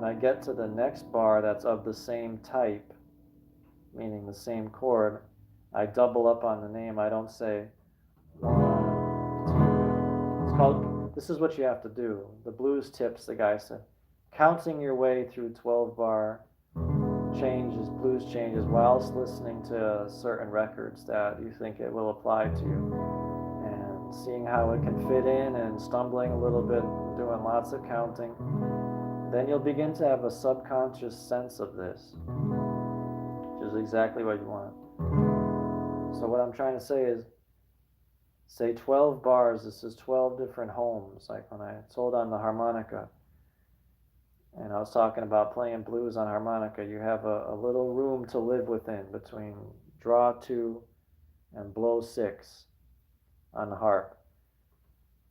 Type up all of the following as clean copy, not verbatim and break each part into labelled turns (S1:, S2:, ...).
S1: I get to the next bar that's of the same type, meaning the same chord, I double up on the name. I don't say 1, 2. It's called, this is what you have to do. The blues tips, the guy said, counting your way through 12 bar changes, blues changes, whilst listening to certain records that you think it will apply to you, and seeing how it can fit in, and stumbling a little bit, doing lots of counting. Then you'll begin to have a subconscious sense of this, which is exactly what you want. So what I'm trying to say is, say 12 bars, this is 12 different homes, like when I told on the harmonica, and I was talking about playing blues on harmonica, you have a little room to live within between draw 2 and blow 6 on the harp.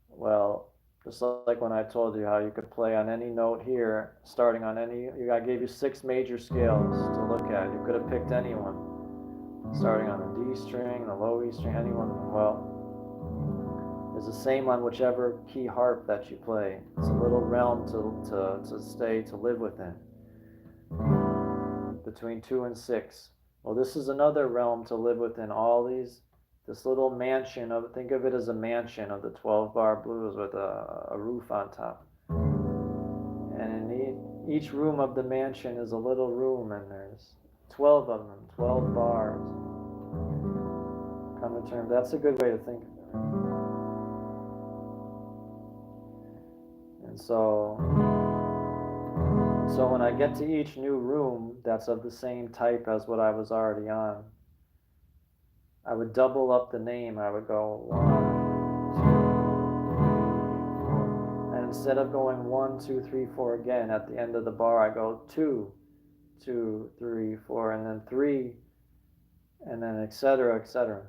S1: Well, just like when I told you how you could play on any note here, starting on any, I gave you 6 major scales to look at. You could have picked anyone, starting on the D string, the low E string, anyone. Well, it's the same on whichever key harp that you play. It's a little realm to stay, to live within, between 2 and 6. Well, this is another realm to live within. All these, this little mansion of, think of it as a mansion of the 12 bar blues with a roof on top. And in each room of the mansion is a little room, and there's 12 of them, 12 bars. Come to terms, that's a good way to think of it. And so when I get to each new room that's of the same type as what I was already on, I would double up the name. I would go 1, 2, 3, 4. And instead of going 1, 2, 3, 4 again at the end of the bar, I go 2, 2, 3, 4, and then 3, and then etc., etc.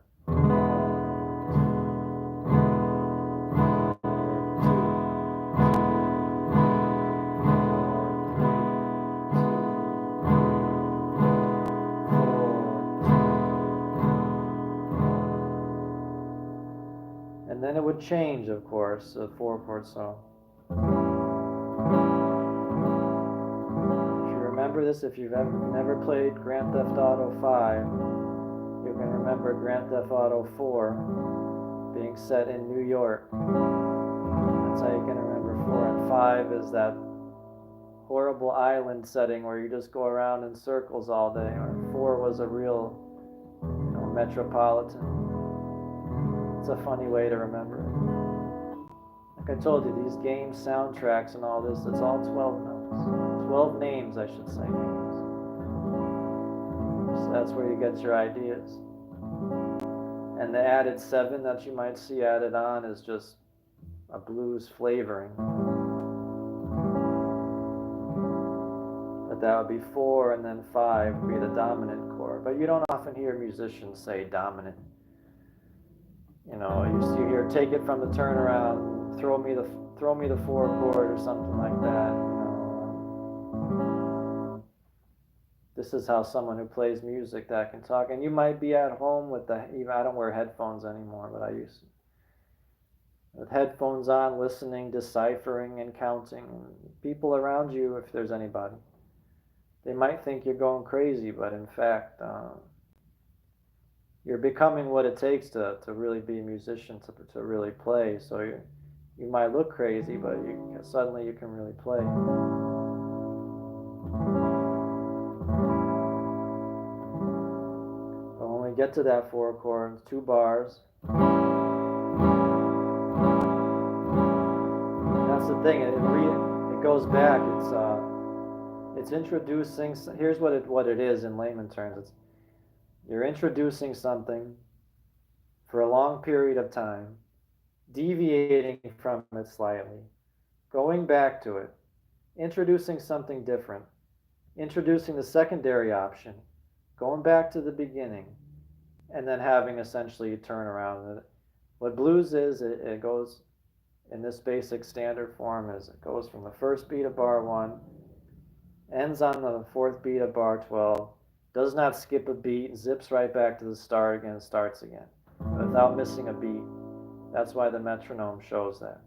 S1: And then it would change, of course, a 4-chord song. If you remember this, if you've never played Grand Theft Auto 5, you can remember Grand Theft Auto 4 being set in New York. That's how you can remember 4. And 5 is that horrible island setting where you just go around in circles all day. Or 4 was a real, metropolitan. It's a funny way to remember it. Like I told you, these game soundtracks and all this, it's all 12 notes. 12 names, I should say, names. So that's where you get your ideas. And the added 7 that you might see added on is just a blues flavoring. But that would be 4, and then 5 would be the dominant chord. But you don't often hear musicians say dominant. You hear take it from the turnaround, throw me the 4 chord or something like that. This is how someone who plays music that can talk. And you might be at home with I don't wear headphones anymore, but I used to. With headphones on, listening, deciphering, and counting. And people around you, if there's anybody, they might think you're going crazy, but in fact, you're becoming what it takes to really be a musician, to really play. So you might look crazy, but suddenly you can really play. But when we get to that 4 chords, 2 bars, that's the thing. It goes back. It's introducing. Here's what it is in layman terms. You're introducing something for a long period of time, deviating from it slightly, going back to it, introducing something different, introducing the secondary option, going back to the beginning, and then having essentially a turnaround. What blues is, it goes in this basic standard form, is it goes from the first beat of bar 1, ends on the 4th beat of bar 12, does not skip a beat, zips right back to the start again, starts again, without missing a beat. That's why the metronome shows that.